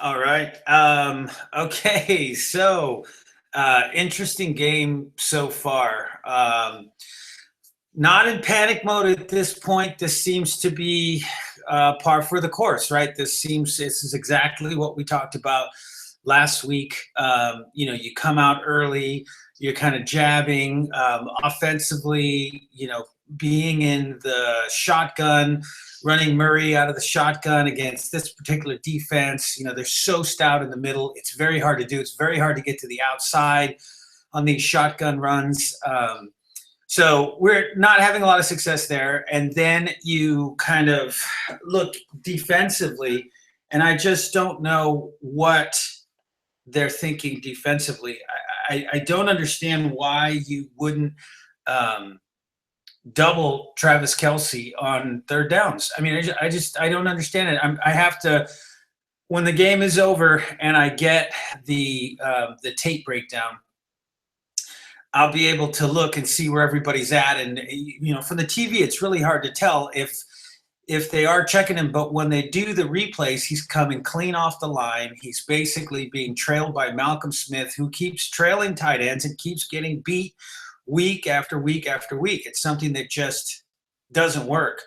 All right. Okay. So, interesting game so far. Not in panic mode at this point. This seems to be par for the course, right? This is exactly what we talked about last week. You come out early, you're kind of jabbing offensively. Being in the shotgun, running Murray out of the shotgun against this particular defense. They're so stout in the middle. It's very hard to do. It's very hard to get to the outside on these shotgun runs. So we're not having a lot of success there. And then you kind of look defensively, and I just don't know what they're thinking defensively. I don't understand why you wouldn't um, double Travis Kelsey on third downs. I mean, I don't understand it. I have to, when the game is over and I get the tape breakdown, I'll be able to look and see where everybody's at. And from the TV, it's really hard to tell if they are checking him. But when they do the replays, he's coming clean off the line. He's basically being trailed by Malcolm Smith, who keeps trailing tight ends and keeps getting beat week after week after week. It's something that just doesn't work.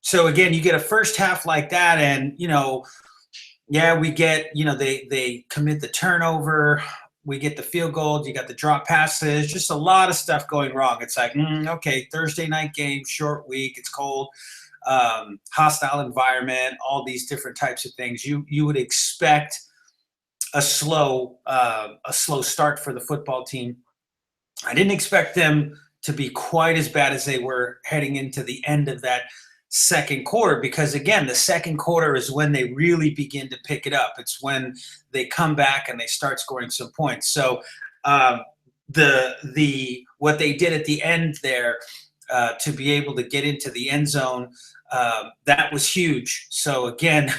So again, you get a first half like that, and yeah, we get they commit the turnover. We get the field goal. You got the drop passes. Just a lot of stuff going wrong. It's like, okay, Thursday night game, short week. It's cold, hostile environment. All these different types of things. You would expect a slow start for the football team. I didn't expect them to be quite as bad as they were heading into the end of that second quarter, because again, the second quarter is when they really begin to pick it up. It's when they come back and they start scoring some points. So the what they did at the end there, to be able to get into the end zone, that was huge. So again,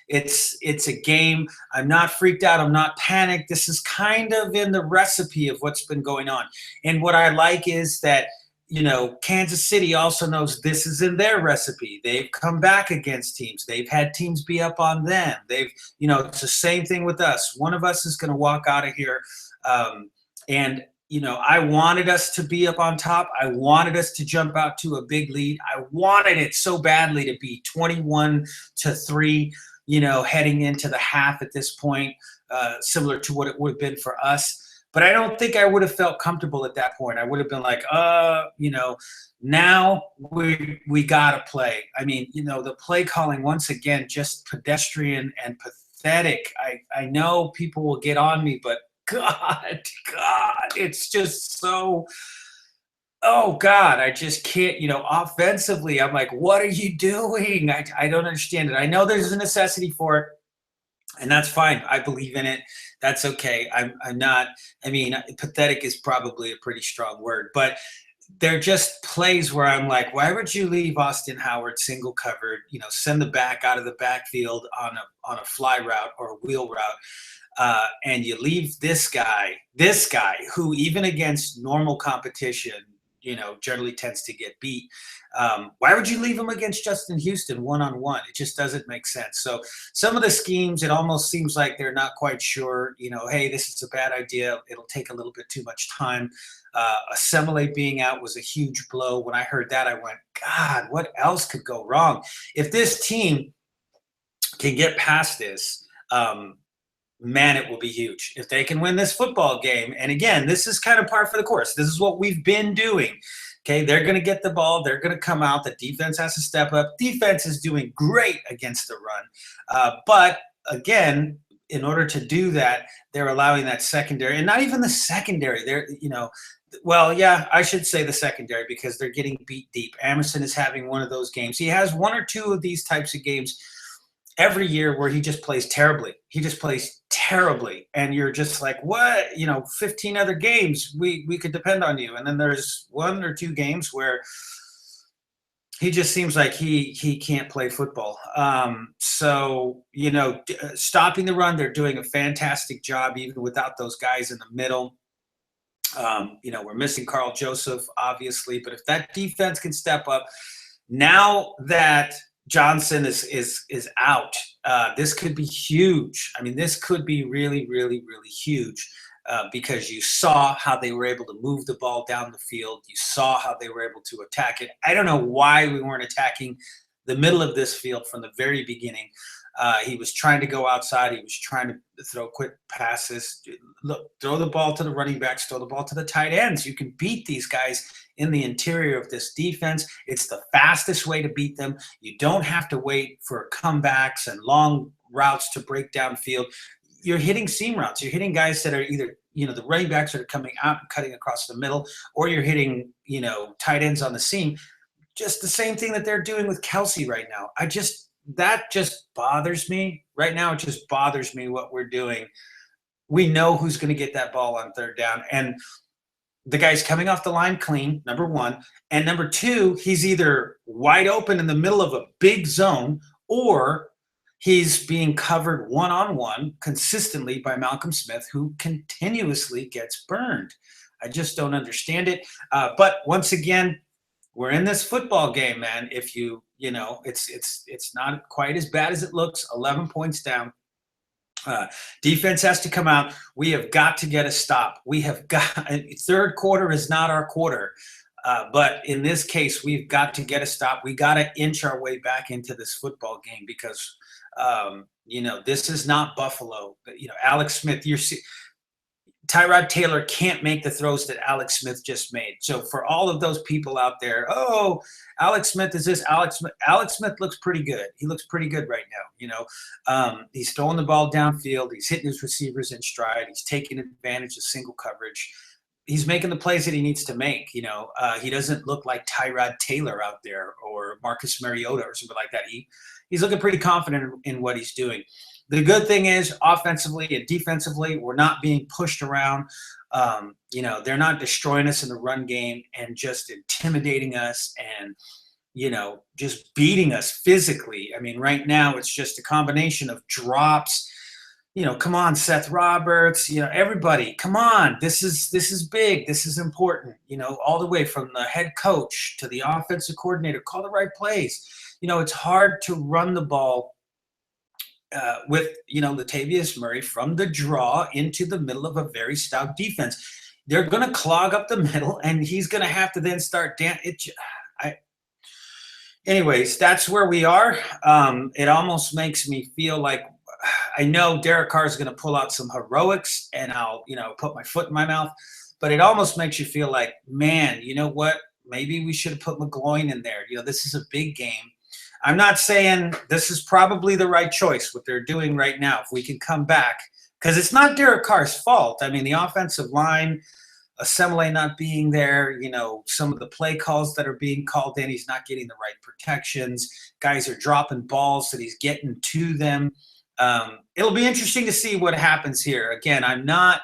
it's a game. I'm not freaked out. I'm not panicked. This is kind of in the recipe of what's been going on. And what I like is that Kansas City also knows this is in their recipe. They've come back against teams. They've had teams be up on them. It's the same thing with us. One of us is going to walk out of here. And I wanted us to be up on top. I wanted us to jump out to a big lead. I wanted it so badly to be 21-3, heading into the half at this point, similar to what it would have been for us. But I don't think I would have felt comfortable at that point. I would have been like, now we gotta play. I mean, the play calling once again, just pedestrian and pathetic. I know people will get on me, but God, it's just so. Oh God, I just can't. Offensively, I'm like, what are you doing? I don't understand it. I know there's a necessity for it, and that's fine. I believe in it. That's okay. I'm not. I mean, pathetic is probably a pretty strong word, but they're just plays where I'm like, why would you leave Austin Howard single covered? Send the back out of the backfield on a fly route or a wheel route, and you leave this guy who even against normal competition, generally tends to get beat. Why would you leave him against Justin Houston one-on-one? It just doesn't make sense. So some of the schemes, it almost seems like they're not quite sure, hey, this is a bad idea. It'll take a little bit too much time. Assimilate being out was a huge blow. When I heard that, I went, God, what else could go wrong? If this team can get past this, man, it will be huge. If they can win this football game, and again, this is kind of par for the course. This is what we've been doing. Okay, they're going to get the ball. They're going to come out. The defense has to step up. Defense is doing great against the run. But again, in order to do that, they're allowing that secondary, and not even the secondary. Well, yeah, I should say the secondary, because they're getting beat deep. Amerson is having one of those games. He has one or two of these types of games every year where he just plays terribly. He just plays terribly. And you're just like, what? 15 other games, we could depend on you. And then there's one or two games where he just seems like he can't play football. So, stopping the run, they're doing a fantastic job, even without those guys in the middle. We're missing Carl Joseph, obviously, but if that defense can step up, now that Johnson is out. This could be huge. I mean, this could be really, really, really huge because you saw how they were able to move the ball down the field. You saw how they were able to attack it. I don't know why we weren't attacking the middle of this field from the very beginning. He was trying to go outside. He was trying to throw quick passes. Look, throw the ball to the running backs, throw the ball to the tight ends. You can beat these guys in the interior of this defense. It's the fastest way to beat them. You don't have to wait for comebacks and long routes to break downfield. You're hitting seam routes. You're hitting guys that are either, the running backs that are coming out and cutting across the middle, or you're hitting, tight ends on the seam. Just the same thing that they're doing with Kelsey right now. That just bothers me right now. It just bothers me what we're doing. We know who's going to get that ball on third down. And the guy's coming off the line clean, number one. And number two, he's either wide open in the middle of a big zone, or he's being covered one-on-one consistently by Malcolm Smith, who continuously gets burned. I just don't understand it. But once again, we're in this football game, man. If it's not quite as bad as it looks. 11 points down. Defense has to come out. We have got to get a stop. We have got third quarter is not our quarter, but in this case, we've got to get a stop. We got to inch our way back into this football game because this is not Buffalo. Alex Smith, Tyrod Taylor can't make the throws that Alex Smith just made. So for all of those people out there, oh, Alex Smith is this. Alex Smith looks pretty good. He looks pretty good right now. He's throwing the ball downfield. He's hitting his receivers in stride. He's taking advantage of single coverage. He's making the plays that he needs to make. He doesn't look like Tyrod Taylor out there or Marcus Mariota or something like that. He's looking pretty confident in what he's doing. The good thing is, offensively and defensively, we're not being pushed around. They're not destroying us in the run game and just intimidating us and, just beating us physically. I mean, right now it's just a combination of drops. Come on, Seth Roberts, everybody, come on. This is big. This is important, all the way from the head coach to the offensive coordinator. Call the right plays. It's hard to run the ball with Latavius Murray from the draw into the middle of a very stout defense. They're going to clog up the middle, and he's going to have to then start anyways, that's where we are. It almost makes me feel like I know Derek Carr is going to pull out some heroics, and I'll put my foot in my mouth, but it almost makes you feel like, man, you know what? Maybe we should have put McGloin in there. This is a big game. I'm not saying this is probably the right choice, what they're doing right now. If we can come back, because it's not Derek Carr's fault. I mean, the offensive line, Assembly not being there, some of the play calls that are being called in, he's not getting the right protections. Guys are dropping balls that he's getting to them. It'll be interesting to see what happens here. Again, I'm not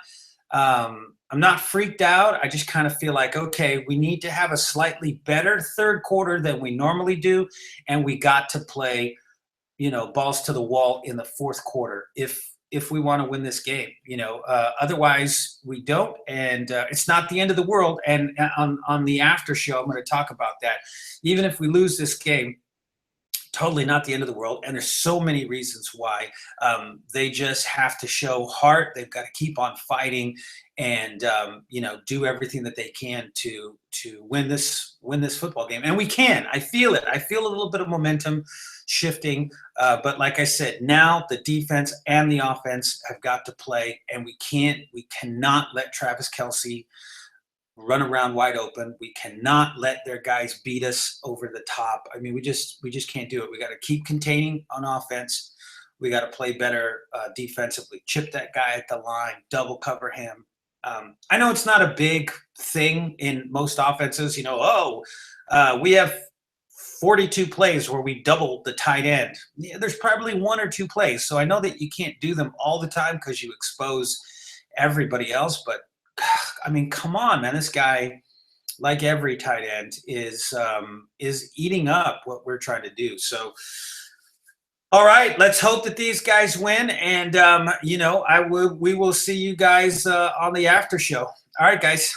freaked out. I just kind of feel like, okay, we need to have a slightly better third quarter than we normally do, and we got to play, balls to the wall in the fourth quarter if we want to win this game. Otherwise we don't, and it's not the end of the world. And on the after show, I'm going to talk about that. Even if we lose this game, totally not the end of the world. And there's so many reasons why. They just have to show heart. They've got to keep on fighting and, do everything that they can to win this football game. And we can. I feel it. I feel a little bit of momentum shifting. But like I said, now the defense and the offense have got to play, and we cannot let Travis Kelce run around wide open. We cannot let their guys beat us over the top. I mean, we just can't do it. We got to keep containing on offense. We got to play better defensively. Chip that guy at the line, double cover him. I know it's not a big thing in most offenses. We have 42 plays where we double the tight end. Yeah, there's probably one or two plays. So I know that you can't do them all the time because you expose everybody else, but I mean, come on, man. This guy, like every tight end, is eating up what we're trying to do. So, all right, let's hope that these guys win. And, we will see you guys on the after show. All right, guys.